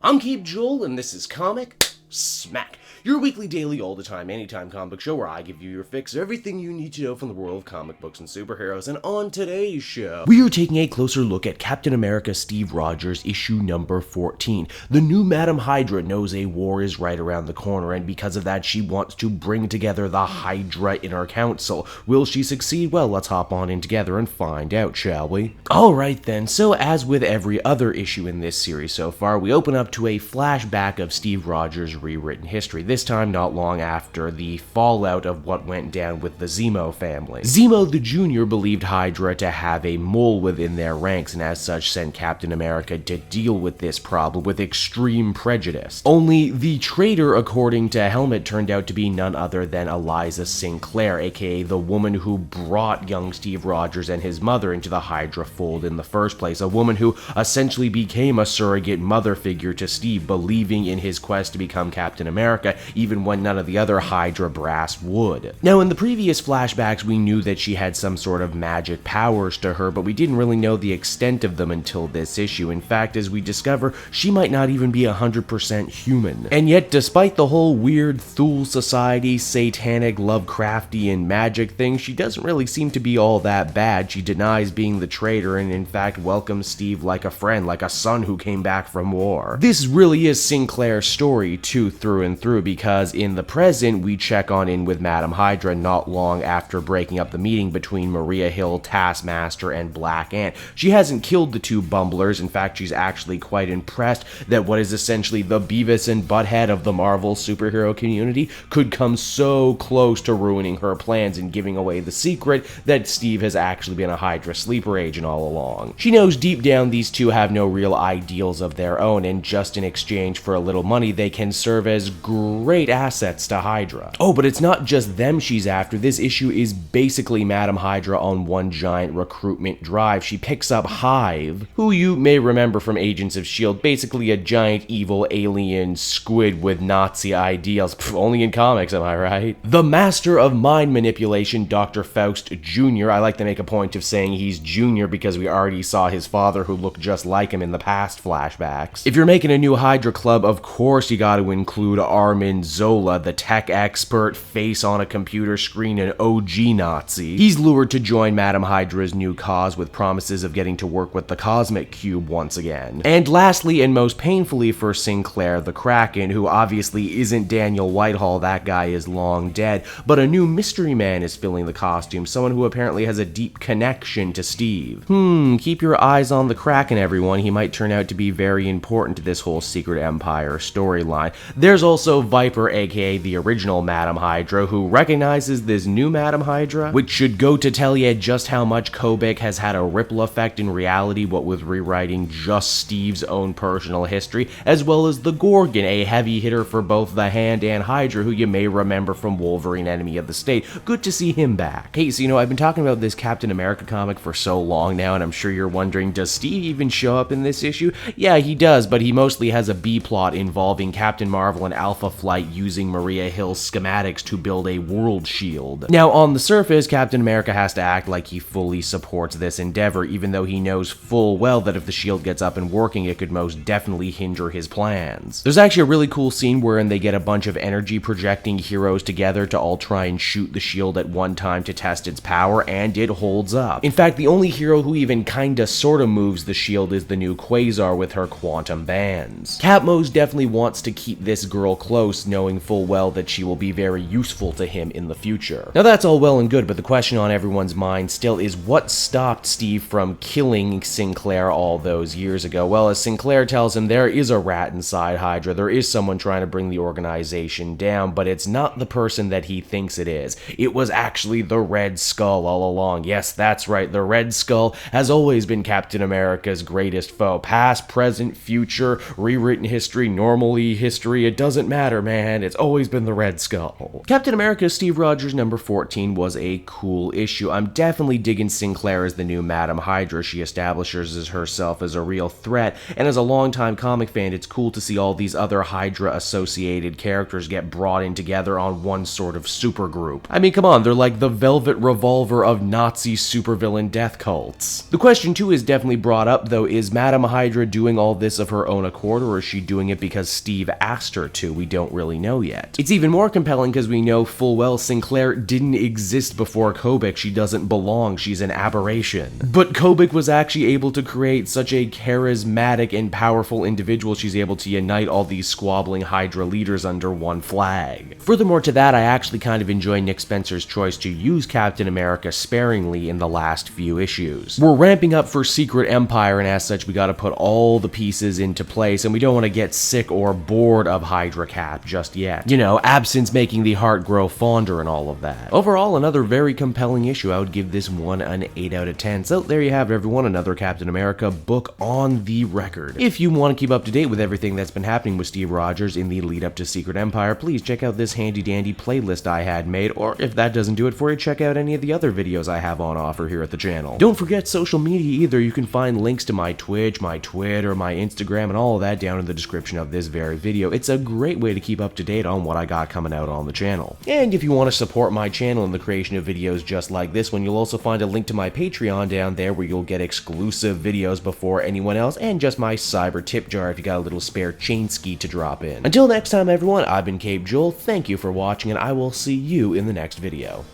I'm Keep Joel, and this is Comic Smack, your weekly, daily, all-the-time, anytime comic book show where I give you your fix of everything you need to know from the world of comic books and superheroes. And on today's show, we are taking a closer look at Captain America Steve Rogers issue number 14. The new Madam Hydra knows a war is right around the corner, and because of that, she wants to bring together the Hydra Inner Council. Will she succeed? Well, let's hop on in together and find out, shall we? Alright then, so as with every other issue in this series so far, we open up to a flashback of Steve Rogers' rewritten history, this time not long after the fallout of what went down with the Zemo family. Zemo the Jr. believed Hydra to have a mole within their ranks, and as such sent Captain America to deal with this problem with extreme prejudice. Only the traitor, according to Helmet, turned out to be none other than Eliza Sinclair, aka the woman who brought young Steve Rogers and his mother into the Hydra fold in the first place, a woman who essentially became a surrogate mother figure to Steve, believing in his quest to become Captain America, even when none of the other Hydra brass would. Now, in the previous flashbacks, we knew that she had some sort of magic powers to her, but we didn't really know the extent of them until this issue. In fact, as we discover, she might not even be 100% human. And yet, despite the whole weird Thule Society, satanic, Lovecraftian magic thing, she doesn't really seem to be all that bad. She denies being the traitor and in fact welcomes Steve like a friend, like a son who came back from war. This really is Sinclair's story too, through and through, because in the present we check on in with Madam Hydra not long after breaking up the meeting between Maria Hill, Taskmaster, and Black Ant. She hasn't killed the two bumblers. In fact, she's actually quite impressed that what is essentially the Beavis and Butthead of the Marvel superhero community could come so close to ruining her plans and giving away the secret that Steve has actually been a Hydra sleeper agent all along. She knows deep down these two have no real ideals of their own, and just in exchange for a little money, they can serve as great assets to Hydra. Oh, but it's not just them she's after. This issue is basically Madam Hydra on one giant recruitment drive. She picks up Hive, who you may remember from Agents of S.H.I.E.L.D., basically a giant evil alien squid with Nazi ideals. Only in comics, am I right? The master of mind manipulation, Dr. Faust Jr. I like to make a point of saying he's Junior because we already saw his father who looked just like him in the past flashbacks. If you're making a new Hydra club, of course you gotta include Armin Zola, the tech expert, face on a computer screen, an OG Nazi. He's lured to join Madam Hydra's new cause with promises of getting to work with the Cosmic Cube once again. And lastly, and most painfully for Sinclair the Kraken, who obviously isn't Daniel Whitehall, that guy is long dead, but a new mystery man is filling the costume, someone who apparently has a deep connection to Steve. Keep your eyes on the Kraken, everyone. He might turn out to be very important to this whole Secret Empire storyline. There's also Viper, aka the original Madam Hydra, who recognizes this new Madam Hydra, which should go to tell you just how much Kobik has had a ripple effect in reality, what with rewriting just Steve's own personal history, as well as the Gorgon, a heavy hitter for both the Hand and Hydra, who you may remember from Wolverine Enemy of the State. Good to see him back. Hey, so I've been talking about this Captain America comic for so long now, and I'm sure you're wondering, does Steve even show up in this issue? Yeah, he does, but he mostly has a B-plot involving Captain Marvel and Alpha Flight using Maria Hill's schematics to build a world shield. Now, on the surface, Captain America has to act like he fully supports this endeavor, even though he knows full well that if the shield gets up and working, it could most definitely hinder his plans. There's actually a really cool scene wherein they get a bunch of energy projecting heroes together to all try and shoot the shield at one time to test its power, and it holds up. In fact, the only hero who even kinda sorta moves the shield is the new Quasar with her quantum bands. Cap most definitely wants to keep this girl close, knowing full well that she will be very useful to him in the future. Now that's all well and good, but the question on everyone's mind still is what stopped Steve from killing Sinclair all those years ago? Well, as Sinclair tells him, there is a rat inside Hydra, there is someone trying to bring the organization down, but it's not the person that he thinks it is. It was actually the Red Skull all along. Yes, that's right, the Red Skull has always been Captain America's greatest foe. Past, present, future, rewritten history, normally history, it doesn't matter. man. It's always been the Red Skull. Captain America Steve Rogers number 14 was a cool issue. I'm definitely digging Sinclair as the new Madam Hydra. She establishes herself as a real threat, and as a longtime comic fan, it's cool to see all these other Hydra-associated characters get brought in together on one sort of supergroup. I mean, come on, they're like the Velvet Revolver of Nazi supervillain death cults. The question, too, is definitely brought up, though, is Madam Hydra doing all this of her own accord, or is she doing it because Steve asked her to? We don't really know yet. It's even more compelling because we know full well Sinclair didn't exist before Kobik. She doesn't belong. She's an aberration. But Kobik was actually able to create such a charismatic and powerful individual. She's able to unite all these squabbling Hydra leaders under one flag. Furthermore to that, I actually kind of enjoy Nick Spencer's choice to use Captain America sparingly in the last few issues. We're ramping up for Secret Empire, and as such, we gotta put all the pieces into place, and we don't want to get sick or bored of Hydra Cap just yet. You know, absence making the heart grow fonder and all of that. Overall, another very compelling issue. I would give this one an 8 out of 10. So there you have it, everyone, another Captain America book on the record. If you want to keep up to date with everything that's been happening with Steve Rogers in the lead up to Secret Empire, please check out this handy dandy playlist I had made, or if that doesn't do it for you, check out any of the other videos I have on offer here at the channel. Don't forget social media either. You can find links to my Twitch, my Twitter, my Instagram, and all of that down in the description of this very video. It's a great way to keep up to date on what I got coming out on the channel. And if you want to support my channel and the creation of videos just like this one, you'll also find a link to my Patreon down there where you'll get exclusive videos before anyone else, and just my cyber tip jar if you got a little spare chain ski to drop in. Until next time, everyone, I've been Cape Joel, thank you for watching, and I will see you in the next video.